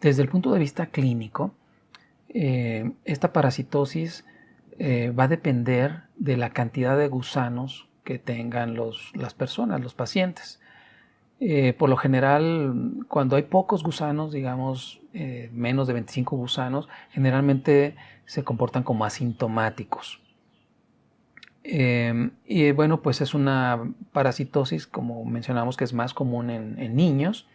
Desde el punto de vista clínico, esta parasitosis va a depender de la cantidad de gusanos que tengan las personas, los pacientes. Por lo general, cuando hay pocos gusanos, digamos menos de 25 gusanos, generalmente se comportan como asintomáticos. Y bueno, pues es una parasitosis, como mencionamos, que es más común en niños.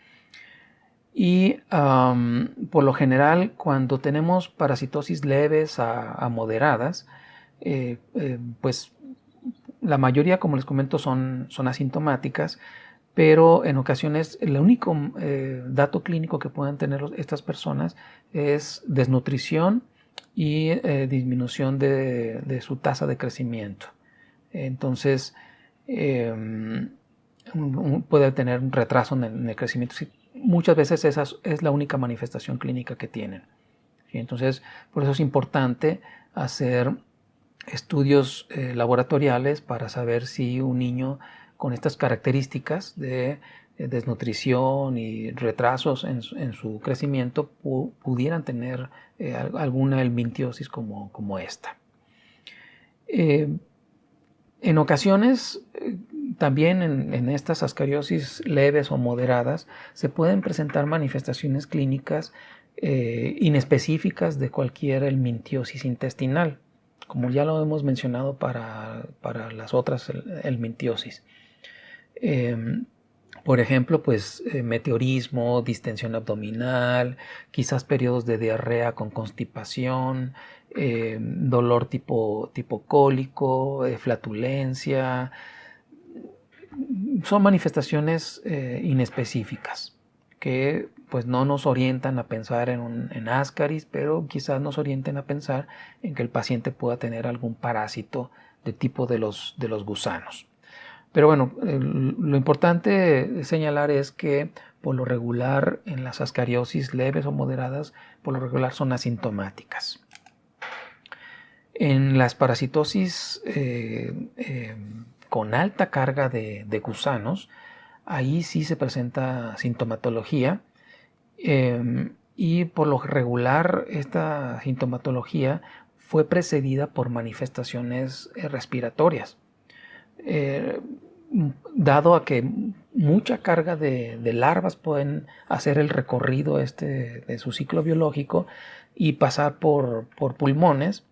Y por lo general, cuando tenemos parasitosis leves a moderadas, pues la mayoría, como les comento, son asintomáticas, pero en ocasiones el único dato clínico que pueden tener estas personas es desnutrición y disminución de su tasa de crecimiento. Entonces, puede tener un retraso en el crecimiento. Muchas veces esa es la única manifestación clínica que tienen. ¿Sí? Entonces, por eso es importante hacer estudios laboratoriales para saber si un niño con estas características de desnutrición y retrasos en su crecimiento pudieran tener alguna helmintiosis como esta. En ocasiones, también en estas ascariosis leves o moderadas, se pueden presentar manifestaciones clínicas inespecíficas de cualquier helmintiosis intestinal, como ya lo hemos mencionado para las otras helmintiosis. Por ejemplo, pues meteorismo, distensión abdominal, quizás periodos de diarrea con constipación, dolor tipo cólico, flatulencia. Son manifestaciones inespecíficas que pues no nos orientan a pensar en ascaris, pero quizás nos orienten a pensar en que el paciente pueda tener algún parásito de tipo de los gusanos. Pero bueno, lo importante señalar es que por lo regular en las ascariosis leves o moderadas, por lo regular son asintomáticas. En las parasitosis con alta carga de gusanos, ahí sí se presenta sintomatología y por lo regular esta sintomatología fue precedida por manifestaciones respiratorias. Dado a que mucha carga de larvas pueden hacer el recorrido de su ciclo biológico y pasar por pulmones,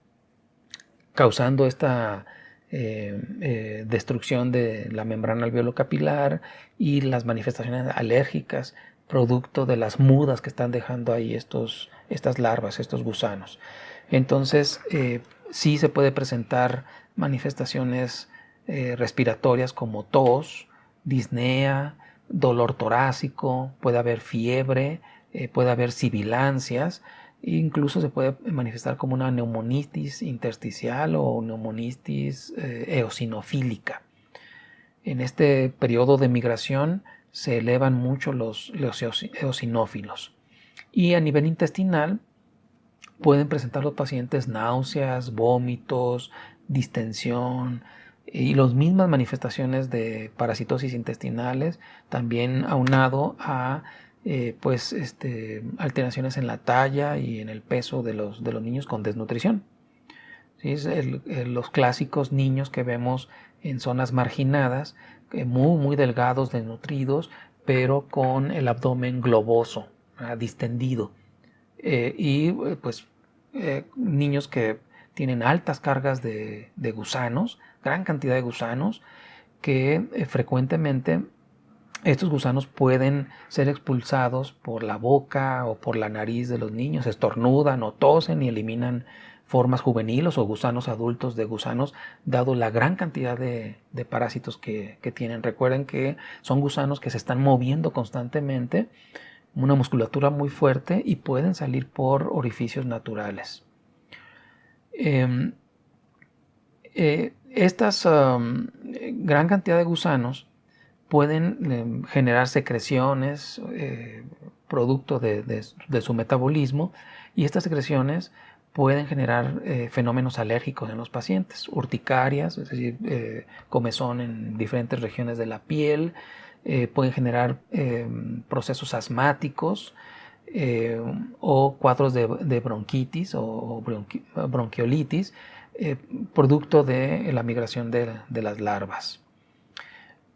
causando esta destrucción de la membrana alveolo-capilar y las manifestaciones alérgicas producto de las mudas que están dejando ahí estas larvas, estos gusanos. Entonces, sí se puede presentar manifestaciones respiratorias como tos, disnea, dolor torácico, puede haber fiebre, puede haber sibilancias, incluso se puede manifestar como una neumonitis intersticial o neumonitis eosinofílica. En este periodo de migración se elevan mucho los eosinófilos. Y a nivel intestinal pueden presentar los pacientes náuseas, vómitos, distensión y las mismas manifestaciones de parasitosis intestinales, también aunado a alteraciones en la talla y en el peso de los niños con desnutrición. ¿Sí? Los clásicos niños que vemos en zonas marginadas, muy delgados, desnutridos, pero con el abdomen globoso, distendido. Niños que tienen altas cargas de gusanos, gran cantidad de gusanos, que frecuentemente estos gusanos pueden ser expulsados por la boca o por la nariz de los niños, estornudan o tosen y eliminan formas juveniles o gusanos adultos de gusanos, dado la gran cantidad de parásitos que tienen. Recuerden que son gusanos que se están moviendo constantemente, una musculatura muy fuerte y pueden salir por orificios naturales. Estas gran cantidad de gusanos pueden generar secreciones producto de su metabolismo, y estas secreciones pueden generar fenómenos alérgicos en los pacientes, urticarias, es decir, comezón en diferentes regiones de la piel, pueden generar procesos asmáticos, o cuadros de bronquitis o bronquiolitis, producto de la migración de las larvas.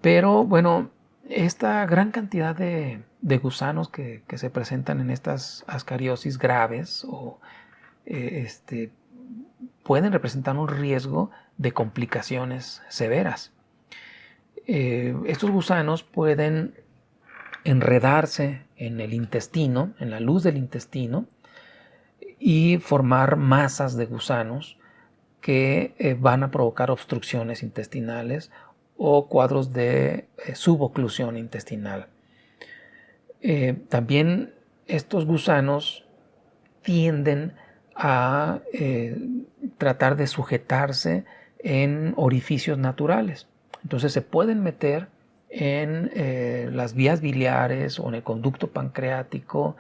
Pero bueno, esta gran cantidad de gusanos que se presentan en estas ascariosis graves pueden representar un riesgo de complicaciones severas. Estos gusanos pueden enredarse en el intestino, en la luz del intestino, y formar masas de gusanos que van a provocar obstrucciones intestinales o cuadros de suboclusión intestinal. También estos gusanos tienden a tratar de sujetarse en orificios naturales. Entonces se pueden meter en las vías biliares o en el conducto pancreático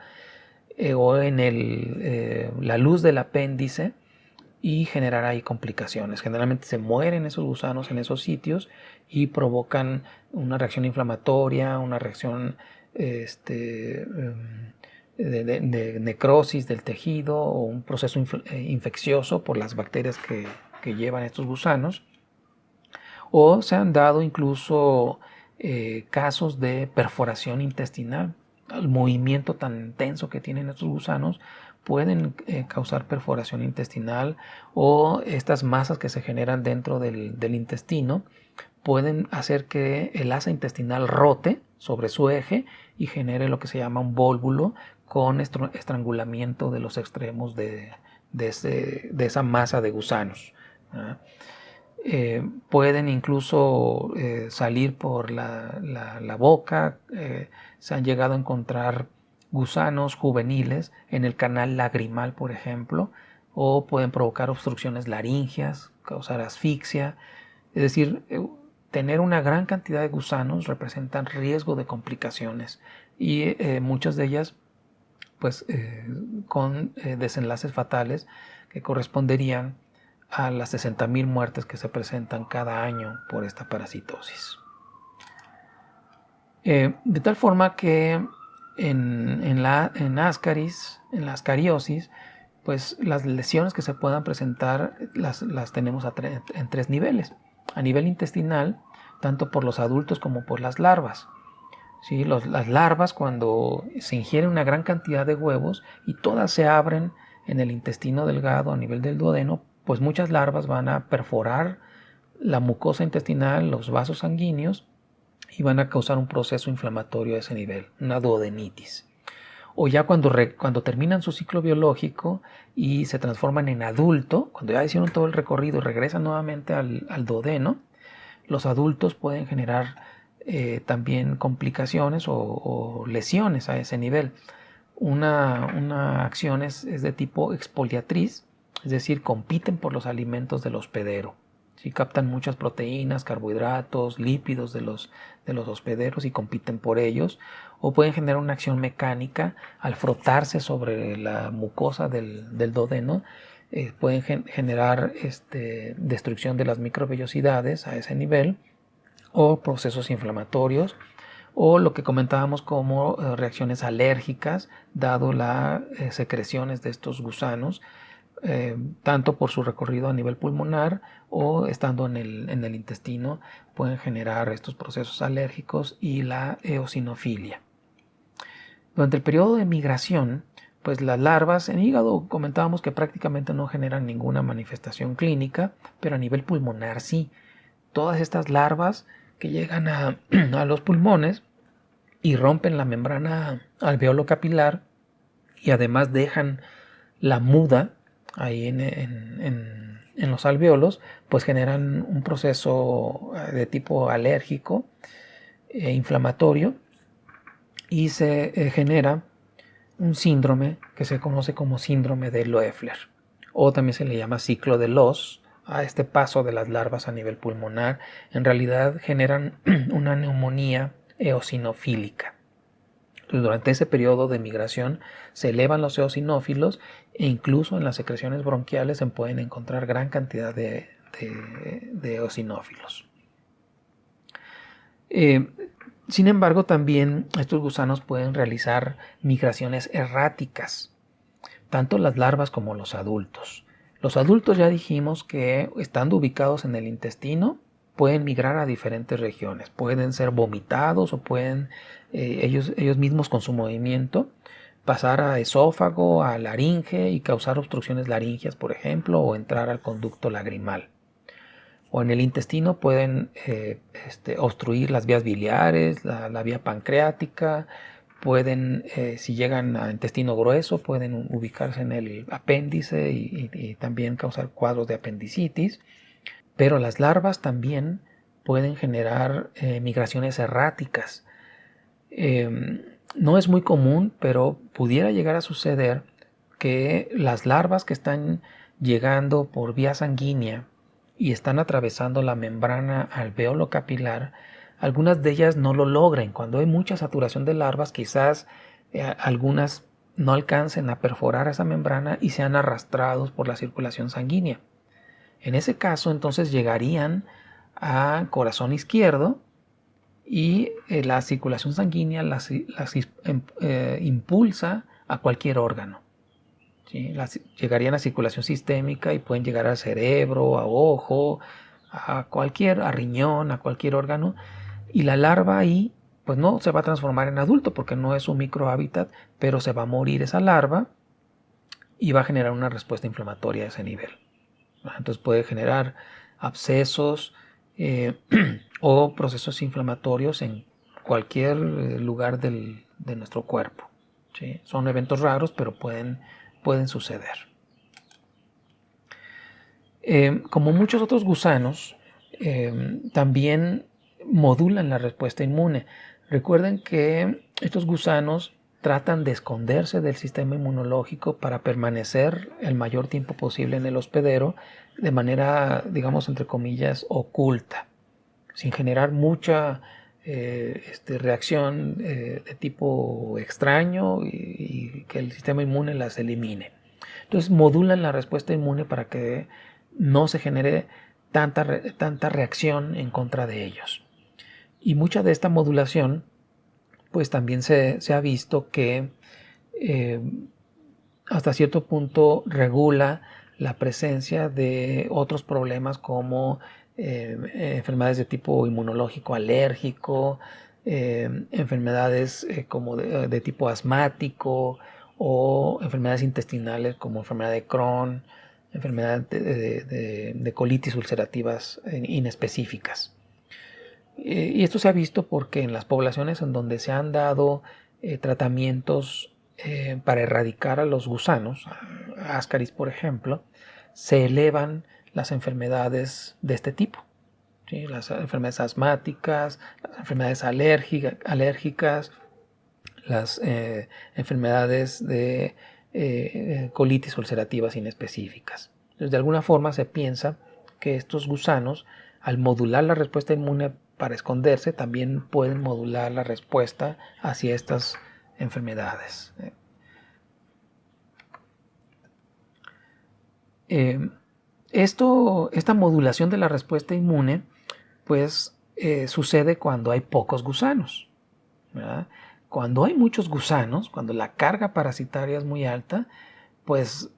o en la luz del apéndice y generar ahí complicaciones. Generalmente se mueren esos gusanos en esos sitios y provocan una reacción inflamatoria, una reacción de necrosis del tejido o un proceso infeccioso por las bacterias que llevan estos gusanos. O se han dado incluso casos de perforación intestinal. El movimiento tan intenso que tienen estos gusanos pueden causar perforación intestinal, o estas masas que se generan dentro del intestino pueden hacer que el asa intestinal rote sobre su eje y genere lo que se llama un vólvulo con estrangulamiento de los extremos de esa masa de gusanos. Pueden incluso salir por la boca. Se han llegado a encontrar gusanos juveniles en el canal lagrimal, por ejemplo, o pueden provocar obstrucciones laringeas, causar asfixia. Es decir, tener una gran cantidad de gusanos representan riesgo de complicaciones, y muchas de ellas pues con desenlaces fatales que corresponderían a las 60.000 muertes que se presentan cada año por esta parasitosis. De tal forma que en la ascariosis, pues las lesiones que se puedan presentar las tenemos en 3 niveles. A nivel intestinal, tanto por los adultos como por las larvas. ¿Sí? Las larvas, cuando se ingiere una gran cantidad de huevos y todas se abren en el intestino delgado a nivel del duodeno, pues muchas larvas van a perforar la mucosa intestinal, los vasos sanguíneos, y van a causar un proceso inflamatorio a ese nivel, una duodenitis. O ya cuando terminan su ciclo biológico y se transforman en adulto, cuando ya hicieron todo el recorrido y regresan nuevamente al duodeno, los adultos pueden generar también complicaciones o lesiones a ese nivel. Una acción es de tipo expoliatriz, es decir, compiten por los alimentos del hospedero. ¿Sí? Captan muchas proteínas, carbohidratos, lípidos de los hospederos y compiten por ellos. O pueden generar una acción mecánica al frotarse sobre la mucosa del duodeno. Pueden generar destrucción de las microvellosidades a ese nivel, o procesos inflamatorios, o lo que comentábamos como reacciones alérgicas, dado las secreciones de estos gusanos, tanto por su recorrido a nivel pulmonar o estando en el intestino, pueden generar estos procesos alérgicos y la eosinofilia. Durante el periodo de migración, pues las larvas en hígado comentábamos que prácticamente no generan ninguna manifestación clínica, pero a nivel pulmonar sí. Todas estas larvas que llegan a los pulmones y rompen la membrana alveolo-capilar y además dejan la muda ahí en los alveolos, pues generan un proceso de tipo alérgico e inflamatorio, y se genera un síndrome que se conoce como síndrome de Loeffler, o también se le llama ciclo de Loos a este paso de las larvas a nivel pulmonar. En realidad generan una neumonía eosinofílica. Entonces, durante ese periodo de migración se elevan los eosinófilos, e incluso en las secreciones bronquiales se pueden encontrar gran cantidad de eosinófilos. Sin embargo, también estos gusanos pueden realizar migraciones erráticas, tanto las larvas como los adultos. Los adultos ya dijimos que estando ubicados en el intestino pueden migrar a diferentes regiones, pueden ser vomitados o pueden ellos mismos con su movimiento pasar a esófago, a laringe y causar obstrucciones laringias, por ejemplo, o entrar al conducto lagrimal. O en el intestino pueden obstruir las vías biliares, la vía pancreática, pueden, si llegan a intestino grueso, pueden ubicarse en el apéndice y también causar cuadros de apendicitis. Pero las larvas también pueden generar migraciones erráticas. No es muy común, pero pudiera llegar a suceder que las larvas que están llegando por vía sanguínea y están atravesando la membrana alveolo capilar, algunas de ellas no lo logren. Cuando hay mucha saturación de larvas, quizás algunas no alcancen a perforar esa membrana y sean arrastrados por la circulación sanguínea. En ese caso, entonces llegarían a corazón izquierdo y la circulación sanguínea las impulsa a cualquier órgano. ¿Sí? Llegarían a circulación sistémica y pueden llegar al cerebro, a ojo, a riñón, a cualquier órgano. Y la larva ahí, pues no se va a transformar en adulto porque no es un microhábitat, pero se va a morir esa larva y va a generar una respuesta inflamatoria a ese nivel. Entonces puede generar abscesos o procesos inflamatorios en cualquier lugar de nuestro cuerpo. ¿Sí? Son eventos raros, pero pueden suceder. Como muchos otros gusanos, también modulan la respuesta inmune. Recuerden que estos gusanos tratan de esconderse del sistema inmunológico para permanecer el mayor tiempo posible en el hospedero de manera, digamos, entre comillas, oculta, sin generar mucha reacción de tipo extraño y que el sistema inmune las elimine. Entonces modulan la respuesta inmune para que no se genere tanta reacción en contra de ellos. Y mucha de esta modulación, pues también se ha visto que hasta cierto punto regula la presencia de otros problemas como enfermedades de tipo inmunológico alérgico, enfermedades como de tipo asmático o enfermedades intestinales como enfermedad de Crohn, enfermedad de colitis ulcerativas inespecíficas. Y esto se ha visto porque en las poblaciones en donde se han dado tratamientos para erradicar a los gusanos, a Ascaris por ejemplo, se elevan las enfermedades de este tipo. ¿Sí? Las enfermedades asmáticas, las enfermedades alérgicas, las enfermedades de colitis ulcerativas inespecíficas. Entonces, de alguna forma se piensa que estos gusanos, al modular la respuesta inmune para esconderse, también pueden modular la respuesta hacia estas enfermedades. Esta modulación de la respuesta inmune, pues sucede cuando hay pocos gusanos, ¿verdad? Cuando hay muchos gusanos, cuando la carga parasitaria es muy alta, pues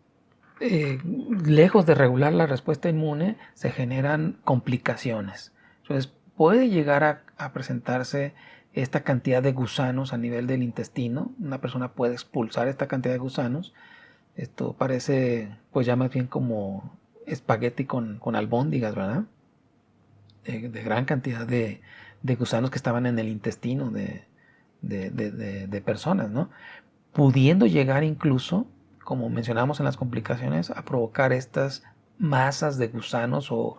lejos de regular la respuesta inmune, se generan complicaciones. Entonces puede llegar a presentarse esta cantidad de gusanos a nivel del intestino. Una persona puede expulsar esta cantidad de gusanos. Esto parece pues ya más bien como espagueti con albóndigas, ¿verdad? De gran cantidad de gusanos que estaban en el intestino de personas, ¿no? Pudiendo llegar incluso, como mencionamos en las complicaciones, a provocar estas masas de gusanos o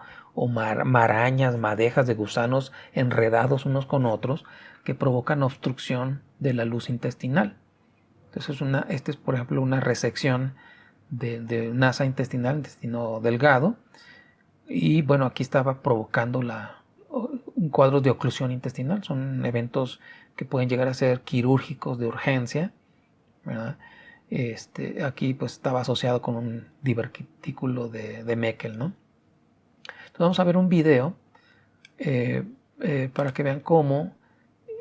marañas, madejas de gusanos enredados unos con otros que provocan obstrucción de la luz intestinal. Entonces esta es por ejemplo una resección de un asa intestinal, intestino delgado, y bueno, aquí estaba provocando un cuadro de oclusión intestinal. Son eventos que pueden llegar a ser quirúrgicos de urgencia, ¿verdad? Aquí pues estaba asociado con un divertículo de Meckel, ¿no? Entonces vamos a ver un video para que vean cómo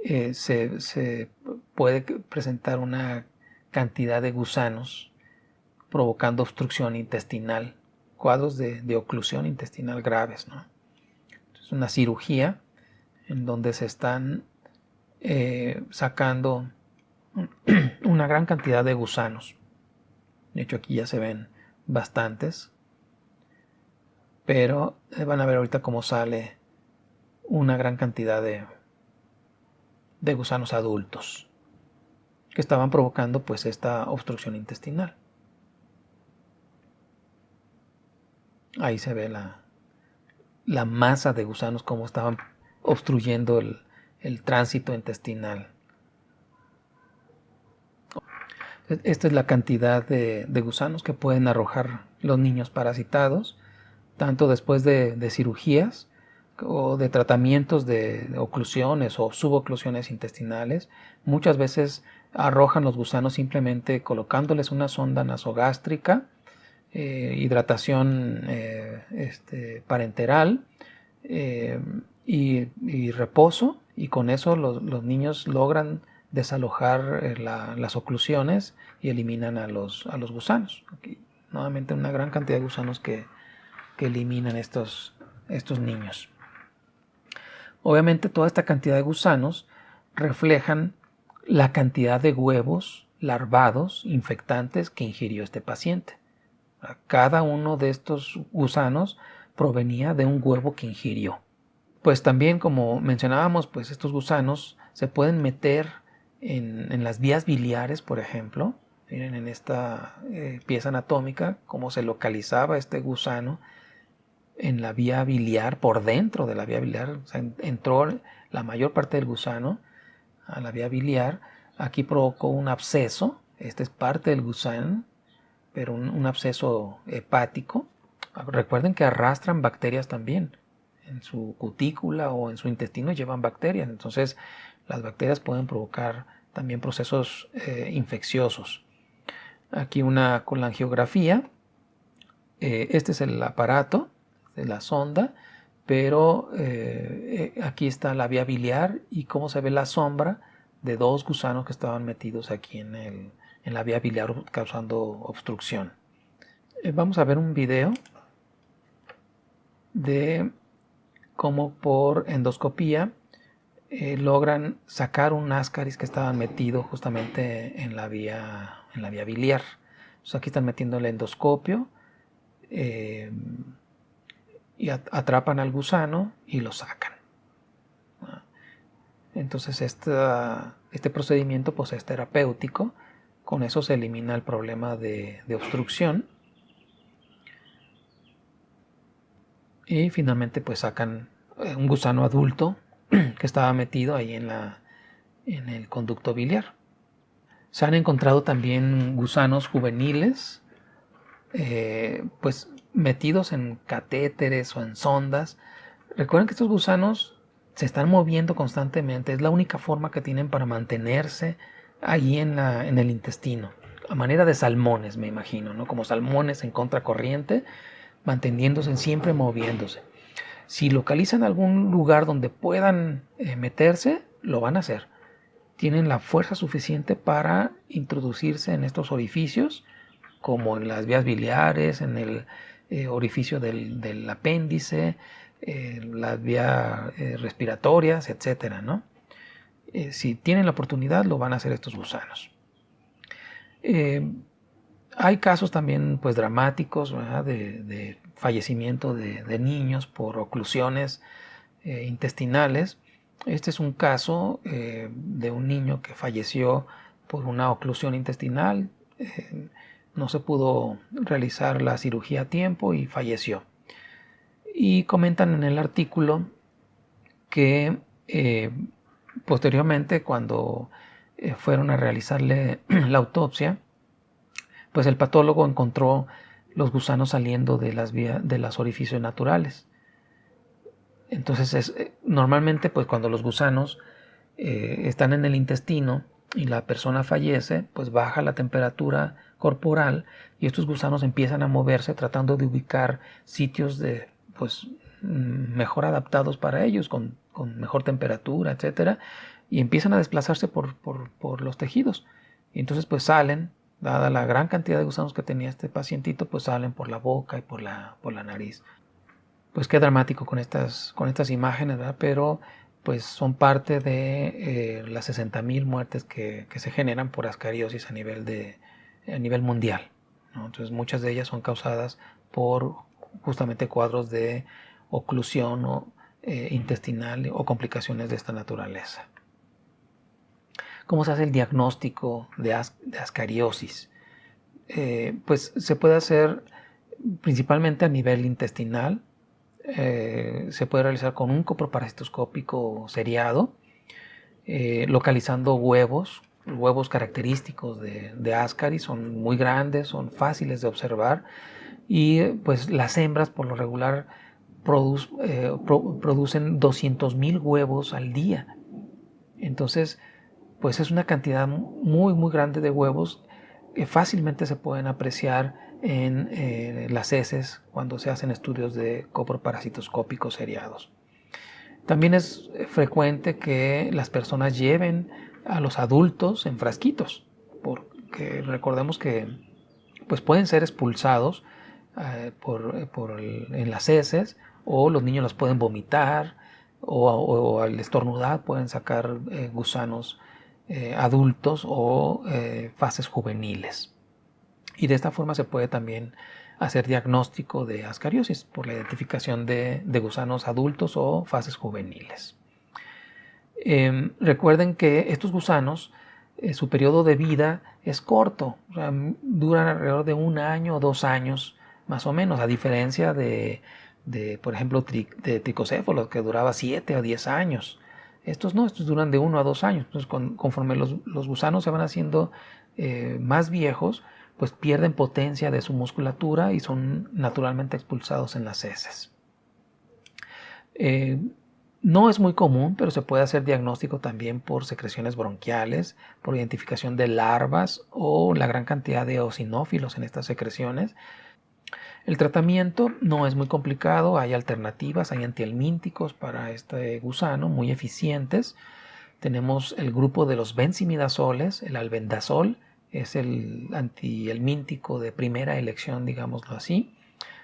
se puede presentar una cantidad de gusanos provocando obstrucción intestinal, cuadros de oclusión intestinal graves, ¿no? Es una cirugía en donde se están sacando una gran cantidad de gusanos. De hecho, aquí ya se ven bastantes, pero van a ver ahorita cómo sale una gran cantidad de gusanos adultos que estaban provocando pues esta obstrucción intestinal. Ahí se ve la masa de gusanos como estaban obstruyendo el tránsito intestinal. Esta es la cantidad de gusanos que pueden arrojar los niños parasitados, tanto después de cirugías o de tratamientos de oclusiones o suboclusiones intestinales. Muchas veces arrojan los gusanos simplemente colocándoles una sonda nasogástrica, hidratación parenteral y reposo, y con eso los niños logran desalojar las oclusiones y eliminan a los gusanos. Aquí, nuevamente una gran cantidad de gusanos que eliminan estos niños. Obviamente toda esta cantidad de gusanos reflejan la cantidad de huevos larvados infectantes que ingirió este paciente. Cada uno de estos gusanos provenía de un huevo que ingirió. Pues también, como mencionábamos, pues estos gusanos se pueden meter en las vías biliares, por ejemplo. Miren en esta pieza anatómica cómo se localizaba este gusano en la vía biliar, por dentro de la vía biliar. O sea, entró la mayor parte del gusano a la vía biliar. Aquí provocó un absceso. Este es parte del gusano, pero un absceso hepático. Recuerden que arrastran bacterias también. En su cutícula o en su intestino llevan bacterias. Entonces las bacterias pueden provocar también procesos infecciosos. Aquí una colangiografía. Este es el aparato de la sonda, pero aquí está la vía biliar y cómo se ve la sombra de dos gusanos que estaban metidos aquí en la vía biliar causando obstrucción. Vamos a ver un video de cómo por endoscopía logran sacar un ascaris que estaba metido justamente en la vía biliar. Entonces aquí están metiendo el endoscopio y atrapan al gusano y lo sacan. Entonces este procedimiento pues es terapéutico. Con eso se elimina el problema de obstrucción. Y finalmente pues sacan un gusano adulto que estaba metido ahí en el conducto biliar. Se han encontrado también gusanos juveniles pues metidos en catéteres o en sondas. Recuerden que estos gusanos se están moviendo constantemente. Es la única forma que tienen para mantenerse ahí en el intestino. A manera de salmones, me imagino, ¿no? Como salmones en contracorriente, manteniéndose, siempre moviéndose. Si localizan algún lugar donde puedan meterse, lo van a hacer. Tienen la fuerza suficiente para introducirse en estos orificios, como en las vías biliares, en el orificio del apéndice, las vías respiratorias, etcétera, ¿no? Si tienen la oportunidad, lo van a hacer estos gusanos. Hay casos también pues dramáticos, ¿verdad? De fallecimiento de niños por oclusiones intestinales. Este es un caso de un niño que falleció por una oclusión intestinal. No se pudo realizar la cirugía a tiempo y falleció. Y comentan en el artículo que posteriormente, cuando fueron a realizarle la autopsia, pues el patólogo encontró los gusanos saliendo de los orificios naturales. Entonces normalmente pues cuando los gusanos están en el intestino y la persona fallece, pues baja la temperatura corporal y estos gusanos empiezan a moverse tratando de ubicar sitios pues mejor adaptados para ellos, con mejor temperatura, etcétera. y empiezan a desplazarse por los tejidos. Y entonces pues salen, dada la gran cantidad de gusanos que tenía este pacientito, pues salen por la boca y por la nariz. Pues qué dramático con estas imágenes, ¿verdad? Pero pues son parte de las 60,000 muertes que se generan por ascariosis a nivel mundial, ¿no? Entonces muchas de ellas son causadas por justamente cuadros de oclusión intestinal o complicaciones de esta naturaleza. ¿Cómo se hace el diagnóstico de ascariosis? Pues se puede hacer principalmente a nivel intestinal. Se puede realizar con un coproparasitoscópico seriado, localizando huevos característicos de Ascaris. Son muy grandes, son fáciles de observar, y pues las hembras por lo regular producen 200,000 huevos al día. Entonces pues es una cantidad muy muy grande de huevos que fácilmente se pueden apreciar en las heces cuando se hacen estudios de coproparasitoscópicos seriados. También es frecuente que las personas lleven a los adultos en frasquitos, porque recordemos que pues pueden ser expulsados en las heces, o los niños los pueden vomitar, o al estornudar pueden sacar gusanos adultos o fases juveniles. Y de esta forma se puede también hacer diagnóstico de ascariosis por la identificación de gusanos adultos o fases juveniles. Recuerden que estos gusanos, su periodo de vida es corto, o sea, duran alrededor de 1 año o 2 años más o menos, a diferencia de por ejemplo, de tricocéfalos, que duraba 7 o 10 años. Estos no, estos duran de 1 a 2 años. Entonces, conforme los gusanos se van haciendo más viejos, pues pierden potencia de su musculatura y son naturalmente expulsados en las heces. No es muy común, pero se puede hacer diagnóstico también por secreciones bronquiales, por identificación de larvas o la gran cantidad de eosinófilos en estas secreciones. El tratamiento no es muy complicado, hay alternativas, hay antihelmínticos para este gusano muy eficientes. Tenemos el grupo de los benzimidazoles, el albendazol es el antihelmíntico de primera elección, digámoslo así.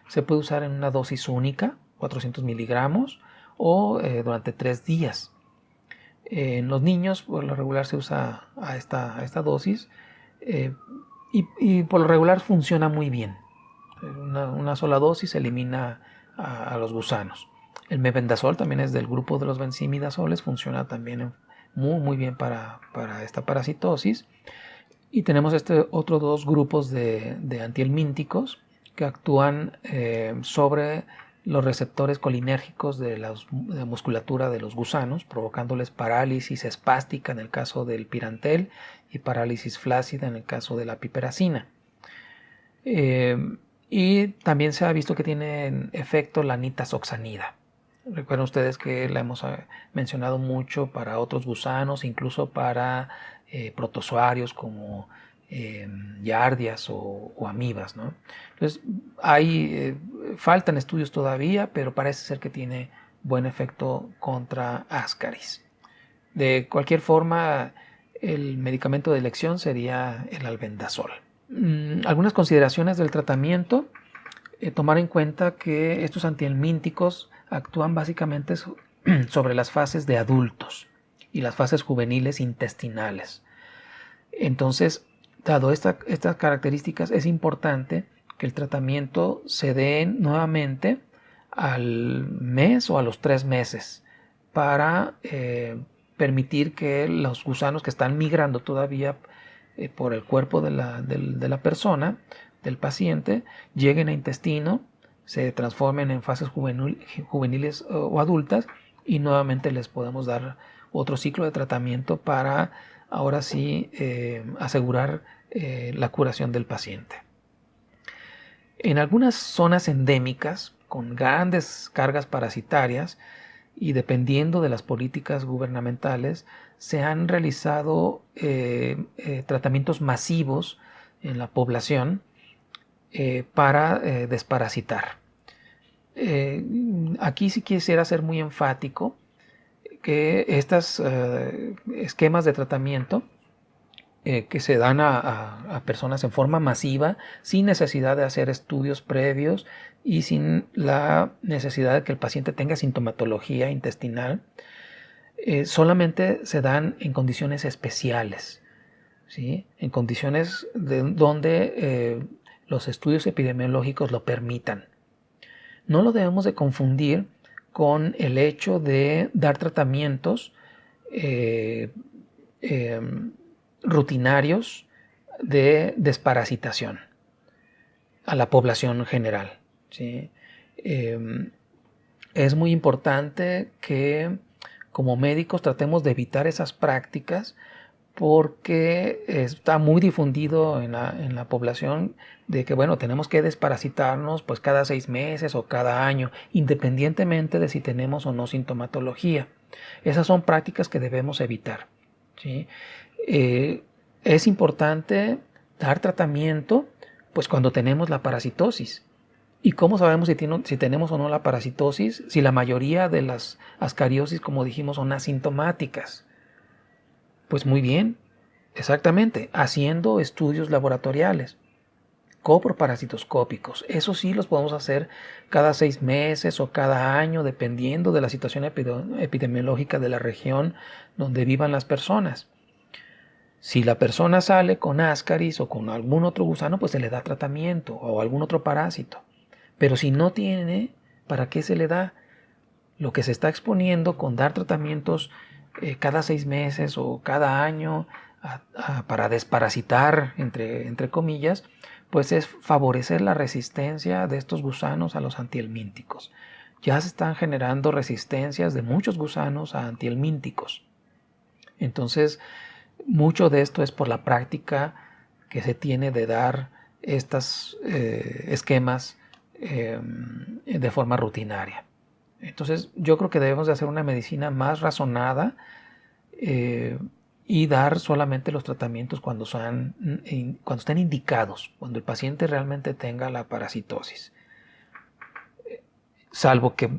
Se puede usar en una dosis única, 400 miligramos, o durante 3 días. En los niños por lo regular se usa a esta dosis, y por lo regular funciona muy bien. Una sola dosis elimina a los gusanos. El mebendazol también es del grupo de los benzimidazoles, funciona también muy bien para esta parasitosis. Y tenemos otros 2 grupos de antihelmínticos que actúan sobre los receptores colinérgicos de la musculatura de los gusanos, provocándoles parálisis espástica en el caso del pirantel y parálisis flácida en el caso de la piperacina. Y también se ha visto que tiene efecto la nitazoxanida. Recuerden ustedes que la hemos mencionado mucho para otros gusanos, incluso para protozoarios como giardias o amibas, ¿no? Entonces, faltan estudios todavía, pero parece ser que tiene buen efecto contra Ascaris. De cualquier forma, el medicamento de elección sería el albendazol. Algunas consideraciones del tratamiento: tomar en cuenta que estos antihelmínticos actúan básicamente sobre las fases de adultos y las fases juveniles intestinales. Entonces, dado estas características, es importante que el tratamiento se dé nuevamente al mes o a los 3 meses para permitir que los gusanos que están migrando todavía por el cuerpo de la persona, del paciente, lleguen a intestino, se transformen en fases juveniles o adultas, y nuevamente les podemos dar otro ciclo de tratamiento para ahora sí asegurar la curación del paciente. En algunas zonas endémicas con grandes cargas parasitarias, y dependiendo de las políticas gubernamentales, se han realizado tratamientos masivos en la población para desparasitar. Aquí sí quisiera ser muy enfático que estos esquemas de tratamiento que se dan a personas en forma masiva, sin necesidad de hacer estudios previos y sin la necesidad de que el paciente tenga sintomatología intestinal, solamente se dan en condiciones especiales, ¿sí? En condiciones donde los estudios epidemiológicos lo permitan. No lo debemos de confundir con el hecho de dar tratamientos rutinarios de desparasitación a la población general, ¿sí? Es muy importante que como médicos tratemos de evitar esas prácticas porque está muy difundido en la población de que, bueno, tenemos que desparasitarnos pues cada 6 meses o cada año, independientemente de si tenemos o no sintomatología. Esas son prácticas que debemos evitar, ¿sí? Es importante dar tratamiento pues cuando tenemos la parasitosis. ¿Y cómo sabemos si tenemos o no la parasitosis? Si la mayoría de las ascariosis, como dijimos, son asintomáticas. Pues muy bien, exactamente, haciendo estudios laboratoriales, coproparasitoscópicos. Eso sí los podemos hacer cada 6 meses o cada año, dependiendo de la situación epidemiológica de la región donde vivan las personas. Si la persona sale con ascaris o con algún otro gusano, pues se le da tratamiento o algún otro parásito. Pero si no tiene, ¿para qué se le da? Lo que se está exponiendo con dar tratamientos cada 6 meses o cada año para desparasitar, entre comillas, pues es favorecer la resistencia de estos gusanos a los antihelmínticos. Ya se están generando resistencias de muchos gusanos a antihelmínticos. Entonces, mucho de esto es por la práctica que se tiene de dar estos esquemas de forma rutinaria. Entonces yo creo que debemos de hacer una medicina más razonada y dar solamente los tratamientos cuando estén indicados, cuando el paciente realmente tenga la parasitosis. Salvo que,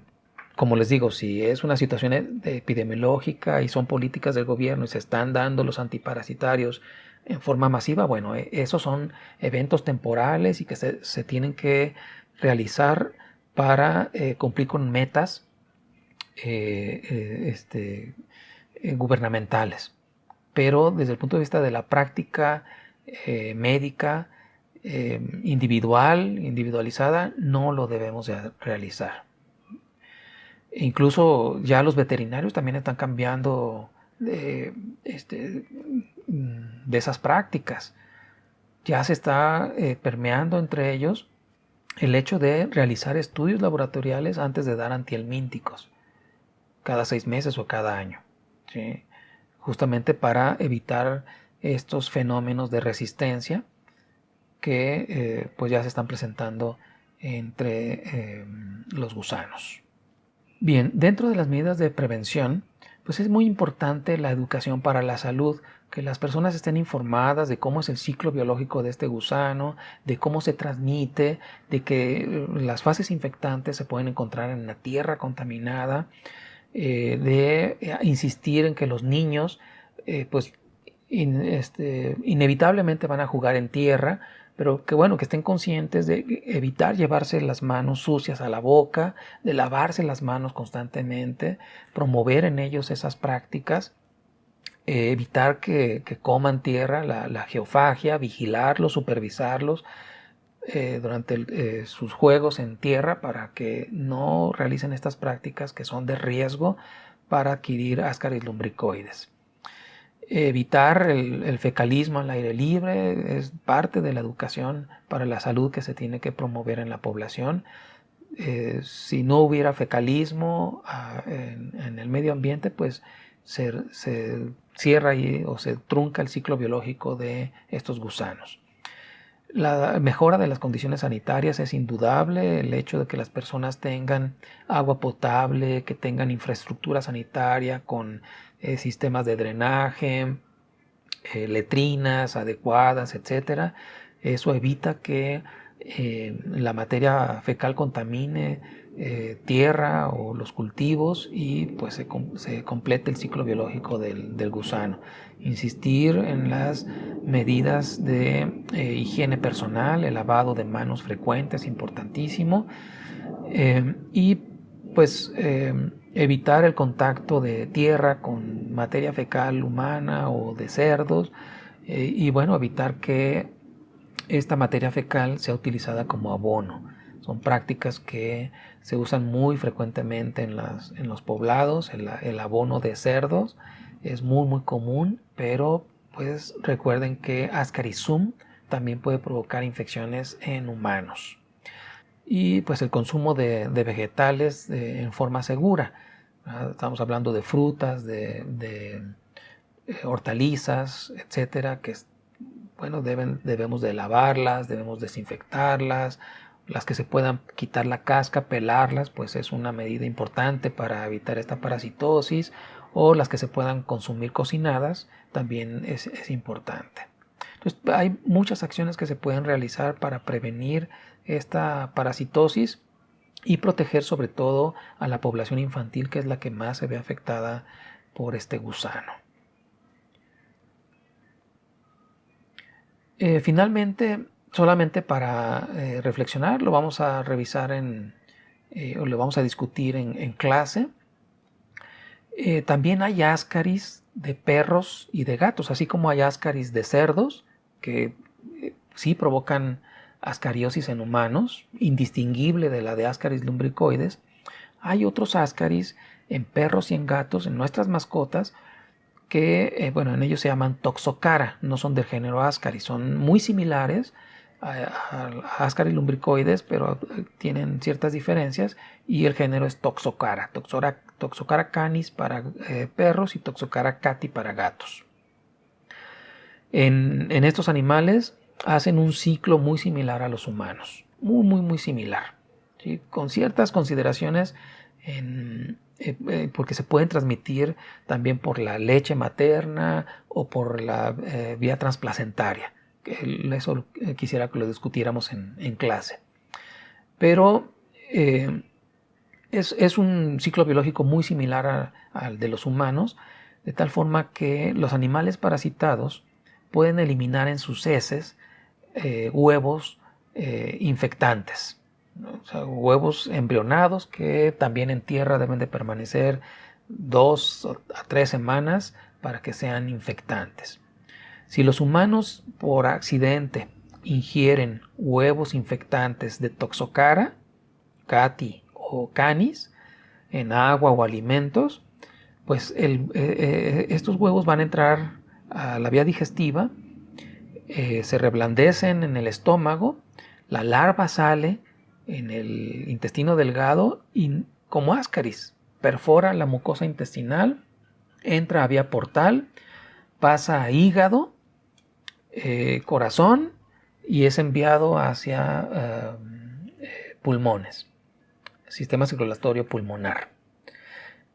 como les digo, si es una situación epidemiológica y son políticas del gobierno y se están dando los antiparasitarios en forma masiva, bueno, esos son eventos temporales y que se tienen que realizar para cumplir con metas gubernamentales. Pero desde el punto de vista de la práctica médica individualizada, no lo debemos de realizar. Incluso ya los veterinarios también están cambiando de esas prácticas. Ya se está permeando entre ellos el hecho de realizar estudios laboratoriales antes de dar antihelmínticos cada 6 meses o cada año, ¿sí? Justamente para evitar estos fenómenos de resistencia que pues ya se están presentando entre los gusanos. Bien, dentro de las medidas de prevención, pues es muy importante la educación para la salud, que las personas estén informadas de cómo es el ciclo biológico de este gusano, de cómo se transmite, de que las fases infectantes se pueden encontrar en la tierra contaminada, de insistir en que los niños pues inevitablemente van a jugar en tierra, pero que bueno, que estén conscientes de evitar llevarse las manos sucias a la boca, de lavarse las manos constantemente, promover en ellos esas prácticas, evitar que coman tierra, la geofagia, vigilarlos, supervisarlos durante sus juegos en tierra para que no realicen estas prácticas que son de riesgo para adquirir ascaris lumbricoides. Evitar el fecalismo al aire libre es parte de la educación para la salud que se tiene que promover en la población. Si no hubiera fecalismo en el medio ambiente, pues se cierra o se trunca el ciclo biológico de estos gusanos. La mejora de las condiciones sanitarias es indudable, el hecho de que las personas tengan agua potable, que tengan infraestructura sanitaria con sistemas de drenaje, letrinas adecuadas, etcétera. Eso evita que la materia fecal contamine tierra o los cultivos y pues se complete el ciclo biológico del gusano. Insistir en las medidas de higiene personal, el lavado de manos frecuente es importantísimo, y pues evitar el contacto de tierra con materia fecal humana o de cerdos, y bueno, evitar que esta materia fecal sea utilizada como abono. Son prácticas que se usan muy frecuentemente en los poblados. El abono de cerdos es muy común, pero pues recuerden que Ascarisum también puede provocar infecciones en humanos. Y pues el consumo de vegetales en forma segura. Estamos hablando de frutas, de hortalizas, etcétera, que bueno, debemos de lavarlas, debemos desinfectarlas, las que se puedan quitar la casca, pelarlas, pues es una medida importante para evitar esta parasitosis, o las que se puedan consumir cocinadas, también es importante. Entonces, hay muchas acciones que se pueden realizar para prevenir esta parasitosis y proteger sobre todo a la población infantil, que es la que más se ve afectada por este gusano. Finalmente, solamente para reflexionar, lo vamos a revisar o lo vamos a discutir en clase. También hay ascaris de perros y de gatos, así como hay ascaris de cerdos, que sí provocan ascariosis en humanos, indistinguible de la de ascaris lumbricoides. Hay otros ascaris en perros y en gatos, en nuestras mascotas, que, bueno, en ellos se llaman toxocara, no son del género Ascaris, son muy similares a Ascaris lumbricoides, pero tienen ciertas diferencias, y el género es Toxocara, Toxocara canis para perros y Toxocara cati para gatos. En estos animales hacen un ciclo muy similar a los humanos, muy similar, ¿sí? Con ciertas consideraciones porque se pueden transmitir también por la leche materna o por la vía transplacentaria. Eso quisiera que lo discutiéramos en clase. Pero es un ciclo biológico muy similar al de los humanos, de tal forma que los animales parasitados pueden eliminar en sus heces huevos infectantes, ¿no? O sea, huevos embrionados que también en tierra deben de permanecer 2 a 3 semanas para que sean infectantes. Si los humanos por accidente ingieren huevos infectantes de Toxocara, cati o canis en agua o alimentos, pues estos huevos van a entrar a la vía digestiva, se reblandecen en el estómago, la larva sale en el intestino delgado y, como ascaris, perfora la mucosa intestinal, entra a vía portal, pasa a hígado, corazón, y es enviado hacia pulmones, sistema circulatorio pulmonar.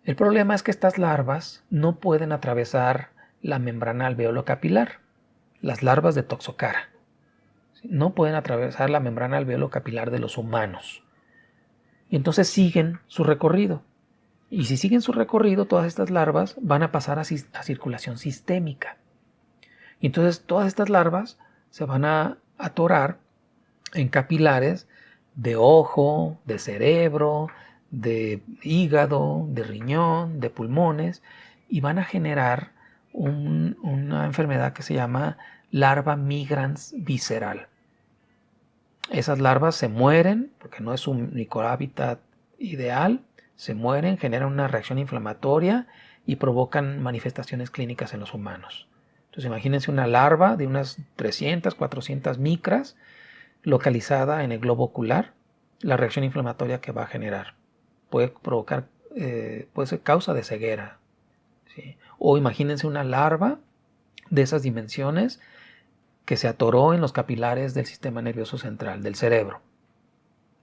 El problema es que estas larvas no pueden atravesar la membrana alveolo-capilar. Las larvas de Toxocara no pueden atravesar la membrana alveolo-capilar de los humanos. Y entonces siguen su recorrido. Y si siguen su recorrido, todas estas larvas van a pasar a circulación sistémica. Y entonces todas estas larvas se van a atorar en capilares de ojo, de cerebro, de hígado, de riñón, de pulmones, y van a generar una enfermedad que se llama larva migrans visceral. Esas larvas se mueren porque no es su único hábitat ideal, se mueren, generan una reacción inflamatoria y provocan manifestaciones clínicas en los humanos. Entonces imagínense una larva de unas 300, 400 micras localizada en el globo ocular, la reacción inflamatoria que va a generar. Puede provocar, puede ser causa de ceguera, ¿sí? O imagínense una larva de esas dimensiones que se atoró en los capilares del sistema nervioso central, del cerebro.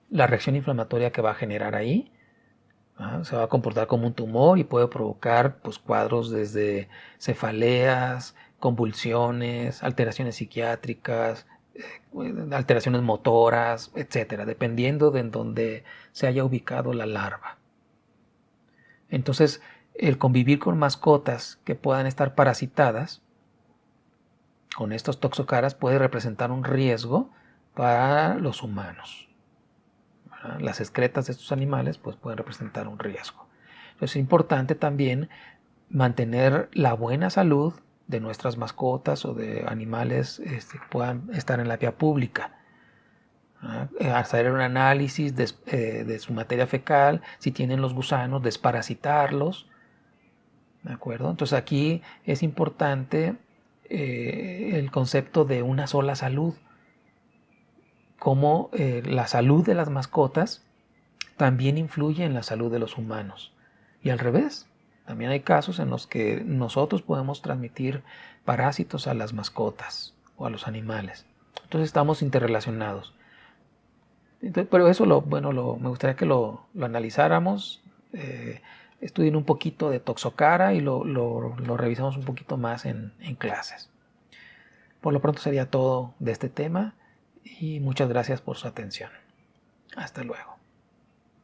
La reacción inflamatoria que va a generar ahí se va a comportar como un tumor y puede provocar pues, cuadros desde cefaleas, convulsiones, alteraciones psiquiátricas, alteraciones motoras, etcétera, dependiendo de en donde se haya ubicado la larva. Entonces, el convivir con mascotas que puedan estar parasitadas con estos toxocaras puede representar un riesgo para los humanos. Las excretas de estos animales pues, pueden representar un riesgo. Entonces, es importante también mantener la buena salud de nuestras mascotas o de animales que puedan estar en la vía pública. Hacer un análisis de su materia fecal, si tienen los gusanos, desparasitarlos. ¿De acuerdo? Entonces aquí es importante el concepto de una sola salud, como la salud de las mascotas también influye en la salud de los humanos. Y al revés, también hay casos en los que nosotros podemos transmitir parásitos a las mascotas o a los animales. Entonces estamos interrelacionados. Entonces, pero eso me gustaría que lo analizáramos, estudien un poquito de Toxocara y lo revisamos un poquito más en clases. Por lo pronto sería todo de este tema y muchas gracias por su atención. Hasta luego.